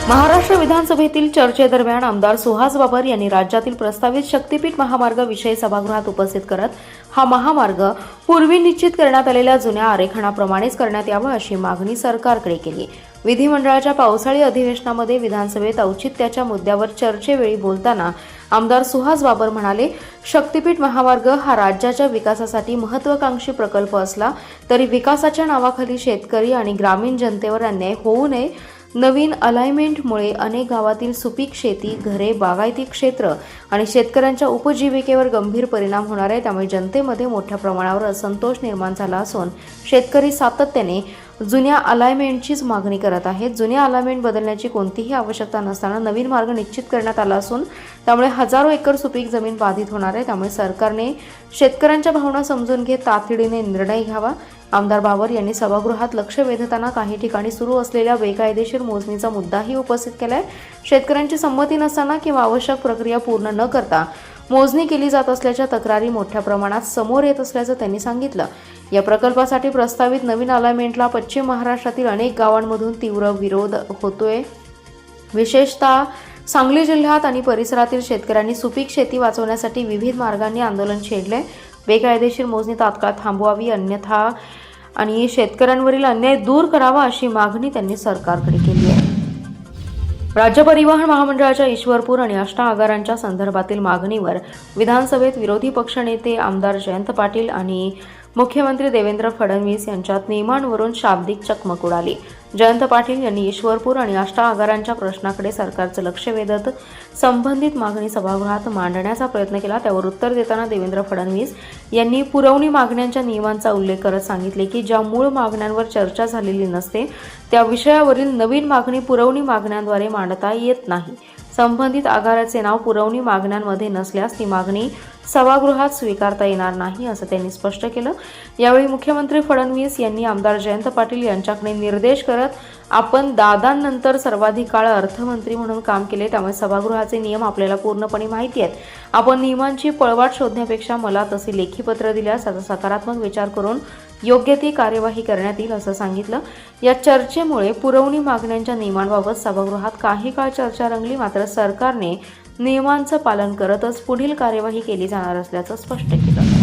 महाराष्ट्र विधानसभेतील चर्चेदरम्यान आमदार सुहास बाबर यांनी राज्यातील प्रस्तावित शक्तीपीठ महामार्ग विषयी सभागृहात उपस्थित करत हा महामार्ग पूर्वी निश्चित करण्यात आलेल्या जुन्या आरेखनाप्रमाणेच करण्यात यावा अशी मागणी सरकारकडे केली। विधिमंडळाच्या पावसाळी अधिवेशनामध्ये विधानसभेत औचित्याच्या मुद्द्यावर चर्चेवेळी बोलताना आमदार सुहास बाबर म्हणाले, शक्तीपीठ महामार्ग हा राज्याच्या विकासासाठी महत्त्वाकांक्षी प्रकल्प असला तरी विकासाच्या नावाखाली शेतकरी आणि ग्रामीण जनतेवर अन्याय होऊ नये। नवीन अलाइनमेंटमुळे अनेक गावातील सुपीक शेती, घरे, बागायती क्षेत्र आणि शेतकऱ्यांच्या उपजीविकेवर गंभीर परिणाम होणार आहे। त्यामुळे जनतेमध्ये मोठ्या प्रमाणावर असंतोष निर्माण झाला असून शेतकरी सातत्याने जुन्या अलाइनमेंटचीच मागणी करत आहेत। जुन्या अलाइनमेंट बदलण्याची कोणतीही आवश्यकता नसताना नवीन मार्ग निश्चित करण्यात आला असून त्यामुळे हजारो एकर सुपीक जमीन बाधित होणार आहे। त्यामुळे सरकारने शेतकऱ्यांच्या भावना समजून घेत तातडीने निर्णय घ्यावा। आमदार बाबर यांनी सभागृहात लक्ष वेधताना काही ठिकाणी सुरू असलेल्या बेकायदेशीर मोजणीचा मुद्दाही उपस्थित केलाय। शेतकऱ्यांची संमती नसताना किंवा आवश्यक प्रक्रिया पूर्ण न करता मोजणी केली जात असल्याच्या तक्रारी मोठ्या प्रमाणात समोर येत असल्याचं त्यांनी सांगितलं। या प्रकल्पासाठी प्रस्तावित नवीन अलाइनमेंटला पश्चिम महाराष्ट्रातील अनेक गावांमधून तीव्र विरोध होतोय। विशेषतः सांगली जिल्ह्यात आणि परिसरातील शेतकऱ्यांनी सुपीक शेती वाचवण्यासाठी विविध मार्गांनी आंदोलन छेडले। बेकायदेशीर मोजणी तात्काळ थांबवावी अन्यथा आणि शेतकऱ्यांवरील अन्याय दूर करावा अशी मागणी त्यांनी सरकारकडे केली आहे। राज्य परिवहन महामंडळाच्या ईश्वरपूर आणि अष्टा आगारांच्या संदर्भातील मागणीवर विधानसभेत विरोधी पक्षनेते आमदार जयंत पाटील आणि मुख्यमंत्री देवेंद्र फडणवीस यांच्यात नियमांवरून शाब्दिक चकमक उडाली। जयंत पाटील यांनी ईश्वरपूर आणि अष्टा आगारांच्या प्रश्नाकडे सरकारचं लक्ष वेधत संबंधित मागणी सभागृहात मांडण्याचा प्रयत्न केला। त्यावर उत्तर देताना देवेंद्र फडणवीस यांनी पुरवणी मागण्यांच्या नियमांचा उल्लेख करत सांगितले की ज्या मूळ मागण्यांवर चर्चा झालेली नसते त्या विषयावरील नवीन मागणी पुरवणी मागण्यांद्वारे मांडता येत नाही। संबंधित आगाराचे नाव पुरवणी मागण्यांमध्ये नसल्यास ती मागणी सभागृहात स्वीकारता येणार नाही असं त्यांनी स्पष्ट केलं। यावेळी मुख्यमंत्री फडणवीस यांनी आमदार जयंत पाटील यांच्याकडे निर्देश करत आपण दादांनंतर सर्वाधिक काळ अर्थमंत्री म्हणून काम केले, त्यामुळे सभागृहाचे नियम आपल्याला पूर्णपणे माहिती आहेत। आपण नियमांची पळवाट शोधण्यापेक्षा मला तसे लेखी पत्र दिल्यास त्याचा सकारात्मक विचार करून योग्य ती कार्यवाही करण्यात येईल असं सांगितलं। या चर्चेमुळे पुरवणी मागण्यांच्या नियमांबाबत सभागृहात काही काळ चर्चा रंगली, मात्र सरकारने नियमांचं पालन करतच पुढील कार्यवाही केली जाणार असल्याचं स्पष्ट केलं।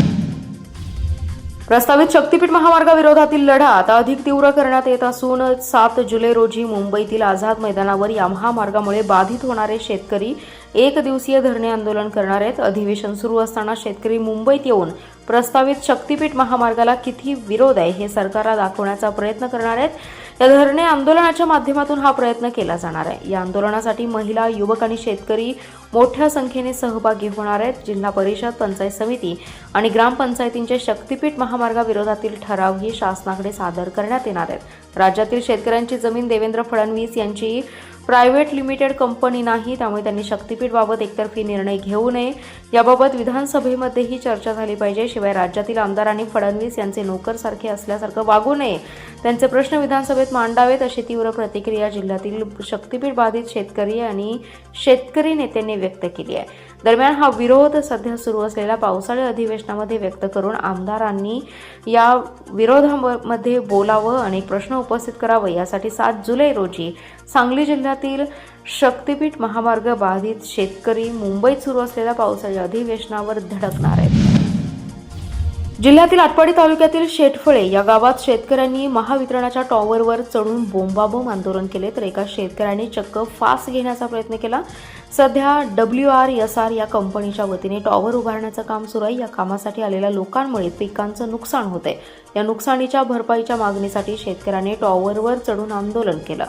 प्रस्तावित शक्तीपीठ महामार्गाविरोधातील लढा आता अधिक तीव्र करण्यात येत असून 7 जुलै रोजी मुंबईतील आझाद मैदानावर या महामार्गामुळे बाधित होणारे शेतकरी एक दिवसीय धरणे आंदोलन करणार आहेत। अधिवेशन सुरू असताना शेतकरी मुंबईत येऊन प्रस्तावित शक्तीपीठ महामार्गाला किती विरोध आहे हे सरकारला दाखवण्याचा प्रयत्न करणार आहेत। या धरणे आंदोलनाच्या माध्यमातून हा प्रयत्न केला जाणार आहे। या आंदोलनासाठी महिला, युवक आणि शेतकरी मोठ्या संख्येने सहभागी होणार आहेत। जिल्हा परिषद, पंचायत समिती आणि ग्रामपंचायतींचे शक्तीपीठ महामार्गाविरोधातील ठरावही शासनाकडे सादर करण्यात येणार आहेत। राज्यातील शेतकऱ्यांची जमीन देवेंद्र फडणवीस यांची प्रायव्हेट लिमिटेड कंपनी नाही, त्यामुळे त्यांनी शक्तीपीठबाबत एकतर्फी निर्णय घेऊ नये याबाबत विधानसभेमध्येही चर्चा झाली पाहिजे। शिवाय राज्यातील आमदारांनी फडणवीस यांचे नोकरसारखे असल्यासारखं वागू नये, त्यांचे प्रश्न विधानसभेत मांडावेत अशी तीव्र प्रतिक्रिया जिल्ह्यातील शक्तीपीठ बाधित शेतकरी आणि शेतकरी नेत्यांनी व्यक्त केली आहे। दरम्यान हा विरोध सध्या सुरू असलेल्या पावसाळी अधिवेशनामध्ये व्यक्त करून आमदारांनी या विरोधामध्ये बोलावं, अनेक प्रश्न उपस्थित करावे यासाठी 7 जुलै रोजी सांगली जिल्ह्यातील शक्तीपीठ महामार्ग बाधित शेतकरी मुंबईत सुरू असलेल्या पावसाळी अधिवेशनावर धडकणार आहेत। जिल्ह्यातील आटपाडी तालुक्यातील शेटफळे या गावात शेतकऱ्यांनी महावितरणाच्या टॉवरवर चढून बोंबाबोंब आंदोलन केले, तर एका शेतकऱ्यांनी चक्क फास घेण्याचा प्रयत्न केला। सध्या WRSR या कंपनीच्या वतीने टॉवर उभारण्याचं काम सुरू आहे। या कामासाठी आलेल्या लोकांमुळे पिकांचं नुकसान होतंय। या नुकसानीच्या भरपाईच्या मागणीसाठी शेतकऱ्यांनी टॉवरवर चढून आंदोलन केलं,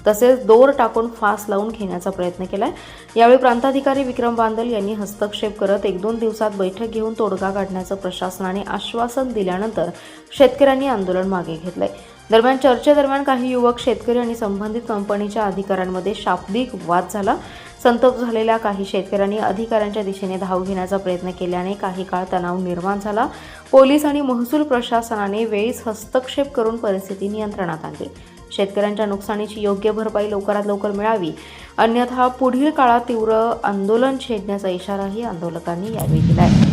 तसेच दोर टाकून फास लावून घेण्याचा प्रयत्न केलाय। यावेळी प्रांताधिकारी विक्रम बांदल यांनी हस्तक्षेप करत 1-2 दिवसात बैठक घेऊन तोडगा काढण्याचं प्रशासनाने आश्वासन दिल्यानंतर शेतकऱ्यांनी आंदोलन मागे घेतलंय। दरम्यान चर्चेदरम्यान काही युवक, शेतकरी आणि संबंधित कंपनीच्या अधिकाऱ्यांमध्ये शाब्दिक वाद झाला। संतप्त झालेल्या काही शेतकऱ्यांनी अधिकाऱ्यांच्या दिशेने धाव घेण्याचा प्रयत्न केल्याने काही काळ तणाव निर्माण झाला। पोलीस आणि महसूल प्रशासनाने वेळीच हस्तक्षेप करून परिस्थिती नियंत्रणात आणली। शेतकऱ्यांच्या नुकसानीची योग्य भरपाई लवकरात लवकर मिळावी, अन्यथा पुढील काळात तीव्र आंदोलन छेडण्याचा इशाराही आंदोलकांनी यावेळी दिला आहे।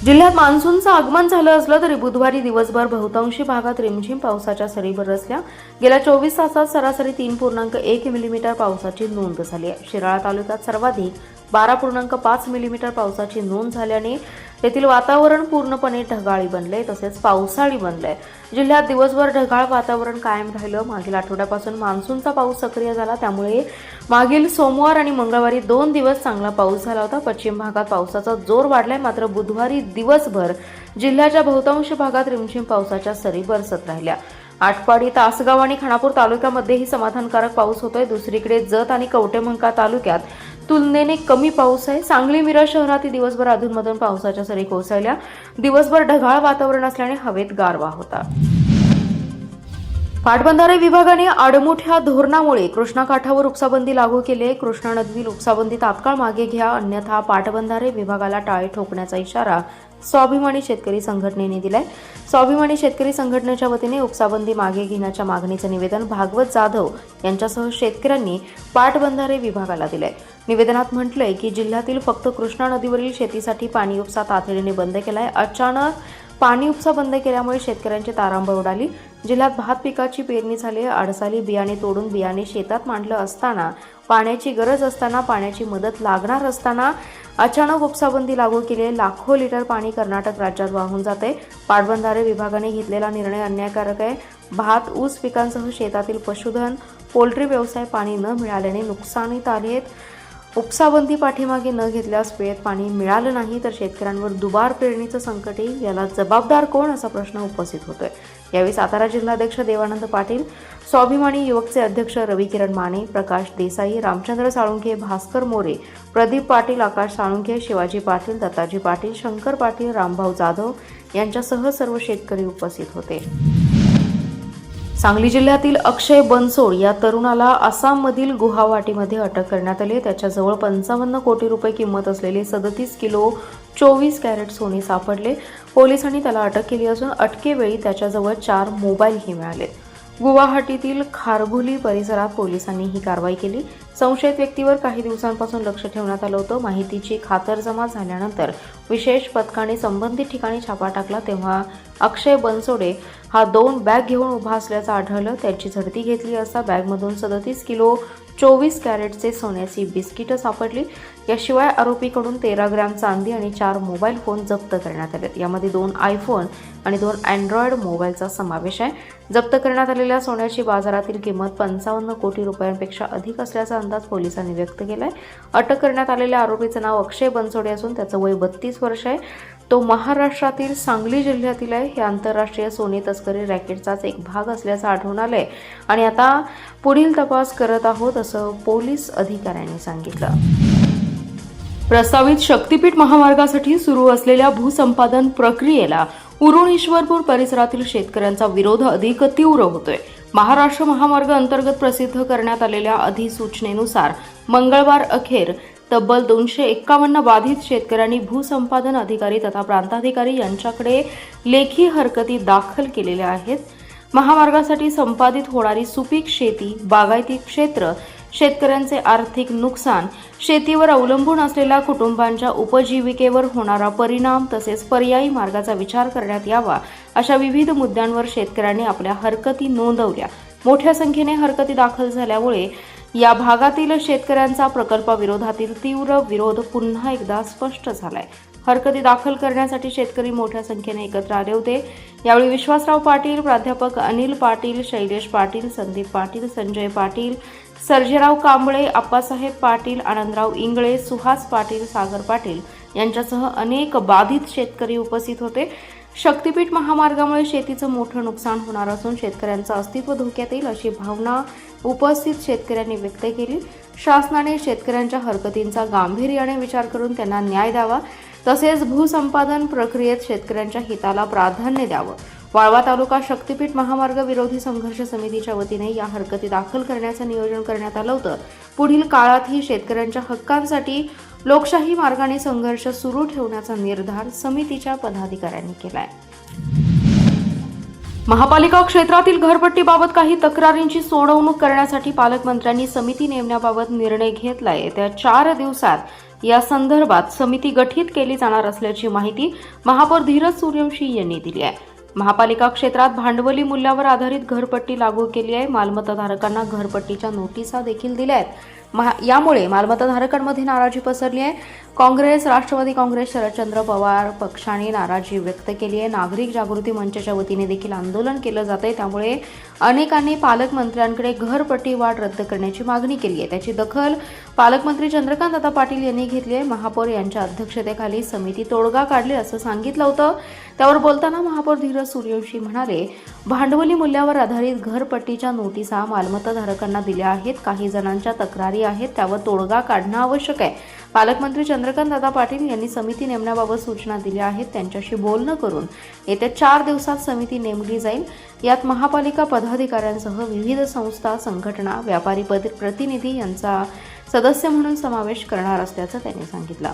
जिल्ह्यात मान्सूनचं आगमन झालं असलं तरी बुधवारी दिवसभर बहुतांशी भागात रिमझिम पावसाच्या सरी बरसल्या. गेल्या 24 तासात सरासरी 3.1 मिलीमीटर पावसाची नोंद झाली आहे. शिराळा तालुक्यात सर्वाधिक 12.5 मिलीमीटर पावसाची नोंद झाल्याने तेथील वातावरण पूर्णपणे ढगाळी बनले तसेच पावसाळी बनले. जिल्ह्यात दिवसभर ढगाळ वातावरण कायम राहिलं. मागील आठवड्यापासून मान्सूनचा पाऊस सक्रिय झाला, त्यामुळे मागील सोमवार आणि मंगळवारी 2 दिवस चांगला पाऊस झाला होता. पश्चिम भागात पावसाचा जोर वाढलाय, मात्र बुधवारी दिवसभर जिल्ह्याच्या बहुतांश भागात रिमझिम पावसाच्या सरी बरसत राहिल्या. आटपाडी, तासगाव आणि खानापूर तालुक्यामध्येही समाधानकारक पाऊस होतोय. दुसरीकडे जत आणि कवठेमंका तालुक्यात तुलनेने कमी पाऊस आहे. सांगली, मिरज शहरातही दिवसभर अधूनमधून पावसाच्या सरी कोसळल्या. दिवसभर ढगाळ वातावरण असल्याने हवेत गारवा होता. पाटबंधारे विभागाने आडमुठ्या धोरणामुळे कृष्णा काठावर उपसाबंदी लागू केली आहे. कृष्णा नदीतील उपसाबंदी तात्काळ मागे घ्या, अन्यथा पाटबंधारे विभागाला टाळे ठोकण्याचा इशारा स्वाभिमानी शेतकरी संघटनेने दिलाय. स्वाभिमानी शेतकरी संघटनेच्या वतीने उपसाबंदी मागे घेण्याच्या मागणीचं निवेदन भागवत जाधव यांच्यासह शेतकऱ्यांनी पाटबंधारे विभागाला दिलंय. निवेदनात म्हटलंय की जिल्ह्यातील फक्त कृष्णा नदीवरील शेतीसाठी पाणी उपसा तातडीने बंद केलाय. अचानक पाणी उपसा बंद केल्यामुळे शेतकऱ्यांची तारांबळ उडाली. जिल्ह्यात भात पिकाची पेरणी झाली. अडसाली बियाणे तोडून बियाणे शेतात मांडलं असताना, पाण्याची गरज असताना, पाण्याची मदत लागणार असताना अचानक उपसाबंदी लागू केली. लाखो लिटर पाणी कर्नाटक राज्यात वाहून जाते. पाटबंधारे विभागाने घेतलेला निर्णय अन्यायकारक आहे. भात, ऊस पिकांसह शेतातील पशुधन, पोल्ट्री व्यवसाय पाणी न मिळाल्याने नुकसानीत आले आहेत. उपसाबंदी पाठीमागे न घेतल्यास वेळेत पाणी मिळालं नाही तर शेतकऱ्यांवर दुबार पेरणीचं संकट येईल. याला जबाबदार कोण, असा प्रश्न उपस्थित होतोय. यावेळी सातारा जिल्हाध्यक्ष देवानंद पाटील, स्वाभिमानी युवकचे अध्यक्ष रविकिरण माने, प्रकाश देसाई, रामचंद्र साळुंखे, भास्कर मोरे, प्रदीप पाटील, आकाश साळुंखे, शिवाजी पाटील, दत्ताजी पाटील, शंकर पाटील, रामभाऊ जाधव यांच्यासह सर्व शेतकरी उपस्थित होते. सांगली जिल्ह्यातील अक्षय बनसोड या तरुणाला आसाममधील गुवाहाटीमध्ये अटक करण्यात आली. त्याच्याजवळ 55 कोटी रुपये किंमत असलेले 37 किलो 24 कॅरेट सोने सापडले. पोलिसांनी त्याला अटक केली असून अटकेवेळी त्याच्याजवळ 4 मोबाईलही मिळाले. गुवाहाटीतील खारघुली परिसरात पोलिसांनी ही कारवाई केली. संशयित व्यक्तीवर काही दिवसांपासून लक्ष ठेवण्यात आलं होतं. माहितीची खातरजमा झाल्यानंतर विशेष पथकाने संबंधित ठिकाणी छापा टाकला, तेव्हा अक्षय बनसोडे हा 2 बॅग घेऊन उभा असल्याचं आढळलं. त्याची झडती घेतली असता बॅगमधून 37 किलो 24 कॅरेटचे सोन्याची बिस्किटं सापडली. याशिवाय आरोपीकडून 13 ग्रॅम चांदी आणि 4 मोबाईल फोन जप्त करण्यात आले. यामध्ये 2 आयफोन आणि 2 अँड्रॉइड मोबाईलचा समावेश आहे. जप्त करण्यात आलेल्या सोन्याची बाजारातील किंमत 55 कोटी रुपयांपेक्षा अधिक असल्याचा अंदाज पोलिसांनी व्यक्त केलाय. अटक करण्यात आलेल्या आरोपीचं नाव अक्षय बनसोडे असून त्याचं वय 32 वर्ष आहे. तो महाराष्ट्रातील सांगली जिल्ह्यातील आहे. हे आंतरराष्ट्रीय सोने तस्करी रॅकेटचाच एक भाग असल्याचं आढळून आलंय आणि आता पुढील तपास करत आहोत, असं पोलीस अधिकाऱ्यांनी सांगितलं. प्रस्तावित शक्तीपीठ महामार्गासाठी सुरू असलेल्या भूसंपादन प्रक्रियेला उरण ईश्वरपूर परिसरातील शेतकऱ्यांचा विरोध अधिक तीव्र होतोय. महाराष्ट्र महामार्ग अंतर्गत प्रसिद्ध करण्यात आलेल्या अधिसूचनेनुसार मंगळवार अखेर तब्बल 251 बाधित शेतकऱ्यांनी भूसंपादन अधिकारी तथा प्रांताधिकारी यांच्याकडे लेखी हरकती दाखल केलेल्या आहेत. महामार्गासाठी संपादित होणारी सुपीक शेती, बागायती क्षेत्र, शेतकऱ्यांचे आर्थिक नुकसान, शेतीवर अवलंबून असलेल्या कुटुंबांच्या उपजीविकेवर होणारा परिणाम तसेच पर्यायी मार्गाचा विचार करण्यात यावा, अशा विविध मुद्द्यांवर शेतकऱ्यांनी आपल्या हरकती नोंदवल्या. मोठ्या संख्येने हरकती दाखल झाल्यामुळे या भागातील शेतकऱ्यांचा प्रकल्पाविरोधातील तीव्र विरोध पुन्हा एकदा स्पष्ट झालाय. हरकती दाखल करण्यासाठी शेतकरी मोठ्या संख्येने एकत्र आले होते. यावेळी विश्वासराव पाटील, प्राध्यापक अनिल पाटील, शैलेश पाटील, संदीप पाटील, संजय पाटील, सर्जेराव कांबळे, आप्पासाहेब पाटील, आनंदराव इंगळे, सुहास पाटील, सागर पाटील यांच्यासह अनेक बाधित शेतकरी उपस्थित होते. शक्तीपीठ महामार्गामुळे शेतीचं मोठं नुकसान होणार असून शेतकऱ्यांचं अस्तित्व धोक्यात येईल, अशी भावना उपस्थित शेतकऱ्यांनी व्यक्त केली. शासनाने शेतकऱ्यांच्या हरकतींचा गांभीर्याने विचार करून त्यांना न्याय द्यावा, तसेच भूसंपादन प्रक्रियेत शेतकऱ्यांच्या हिताला प्राधान्य द्यावं. वाळवा तालुका शक्तीपीठ महामार्ग विरोधी संघर्ष समितीच्या वतीने या हरकती दाखल करण्याचं नियोजन करण्यात आलं होतं. पुढील काळातही शेतकऱ्यांच्या हक्कांसाठी लोकशाही मार्गाने संघर्ष सुरू ठेवण्याचा निर्धार समितीच्या पदाधिकाऱ्यांनी केलाय. महापालिका क्षेत्रातील घरपट्टीबाबत काही तक्रारींची सोडवणूक करण्यासाठी पालकमंत्र्यांनी समिती नेमण्याबाबत निर्णय घेतलाय. येत्या 4 दिवसात या संदर्भात समिती गठीत केली जाणार असल्याची माहिती महापौर धीरज सूर्यवंशी यांनी दिली आहे. महापालिका क्षेत्रात भांडवली मूल्यावर आधारित घरपट्टी लागू केली आहे. मालमत्ताधारकांना घरपट्टीच्या नोटिसा देखील दिल्या आहेत. यामुळे मालमत्ताधारकांमध्ये नाराजी पसरली आहे. काँग्रेस, राष्ट्रवादी काँग्रेस, शरदचंद्र पवार पक्षाने नाराजी व्यक्त केली आहे. नागरिक जागृती मंचच्या वतीने देखील आंदोलन केलं जात आहे. त्यामुळे अनेकांनी पालकमंत्र्यांकडे घरपट्टी वाढ रद्द करण्याची मागणी केली आहे. त्याची दखल पालकमंत्री चंद्रकांतदादा पाटील यांनी घेतली आहे. महापौर यांच्या अध्यक्षतेखाली समिती तोडगा काढली असं सांगितलं होतं. त्यावर बोलताना महापौर धीरज सूर्यवंशी म्हणाले, भांडवली मूल्यावर आधारित घरपट्टीच्या नोटिसा मालमत्ताधारकांना दिल्या आहेत. काही जणांच्या तक्रारी आहेत, त्यावर तोडगा काढणं आवश्यक आहे. पालकमंत्री चंद्रकांतदादा पाटील यांनी समिती नेमण्याबाबत सूचना दिल्या आहेत. त्यांच्याशी बोलणं करून येत्या 4 दिवसात समिती नेमली जाईल. यात महापालिका पदाधिकाऱ्यांसह विविध संस्था, संघटना, व्यापारी प्रतिनिधी यांचा सदस्य म्हणून समावेश करणार असल्याचं त्यांनी सांगितलं.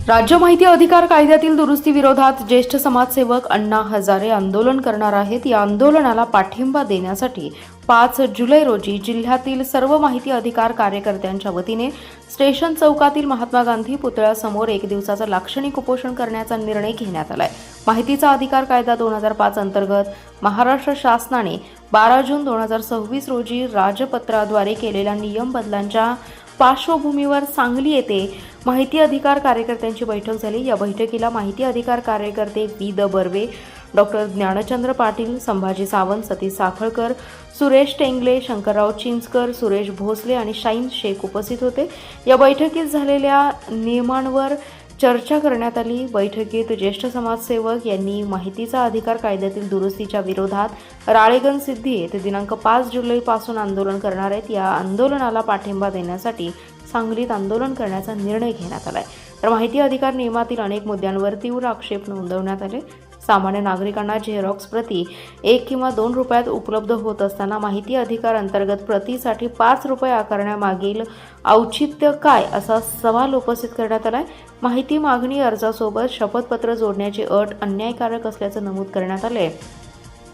राज्य माहिती अधिकार कायद्यातील दुरुस्ती विरोधात ज्येष्ठ समाजसेवक अण्णा हजारे आंदोलन करणार आहेत. या आंदोलनाला पाठिंबा देण्यासाठी 5 जुलै रोजी जिल्ह्यातील सर्व माहिती अधिकार कार्यकर्त्यांच्या वतीने स्टेशन चौकातील महात्मा गांधी पुतळ्यासमोर 1 दिवसाचं लाक्षणिक उपोषण करण्याचा निर्णय घेण्यात आलाय. माहितीचा अधिकार कायदा 2005 अंतर्गत महाराष्ट्र शासनाने 12 जून 2026 रोजी राजपत्राद्वारे केलेल्या नियम बदलांच्या पार्श्वभूमीवर सांगली येथे माहिती अधिकार कार्यकर्त्यांची बैठक झाली. या बैठकीला माहिती अधिकार कार्यकर्ते वि.द. बर्वे, डॉक्टर ज्ञानचंद्र पाटील, संभाजी सावंत, सतीश साखळकर, सुरेश टेंगले, शंकरराव चिंचकर, सुरेश भोसले आणि शाहीन शेख उपस्थित होते. या बैठकीत झालेल्या नियमांवर चर्चा करण्यात आली. बैठकीत ज्येष्ठ समाजसेवक यांनी माहितीचा अधिकार कायद्यातील दुरुस्तीच्या विरोधात राळेगण सिद्धी येथे दिनांक 5 जुलैपासून आंदोलन करणार आहेत. या आंदोलनाला पाठिंबा देण्यासाठी सांगलीत आंदोलन करण्याचा निर्णय घेण्यात आलाय. तर माहिती अधिकार नियमातील अनेक मुद्द्यांवर तीव्र आक्षेप नोंदवण्यात आले. सामान्य नागरिकांना झेरॉक्स प्रती 1 किंवा 2 रुपयात उपलब्ध होत असताना माहिती अधिकार अंतर्गत प्रतीसाठी 5 रुपये आकारण्यामागील औचित्य काय, असा सवाल उपस्थित करण्यात आलाय. माहिती मागणी अर्जासोबत शपथपत्र जोडण्याची अट अन्यायकारक असल्याचं नमूद करण्यात आले.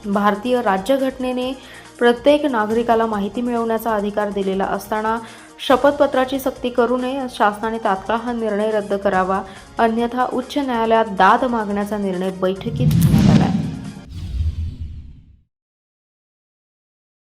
भारतीय राज्यघटनेने प्रत्येक नागरिकाला माहिती मिळवण्याचा अधिकार दिलेला असताना शपथपत्राची सक्ती करू नये. शासनाने तात्काळ हा निर्णय रद्द करावा, अन्यथा उच्च न्यायालयात दाद मागण्याचा निर्णय बैठकीत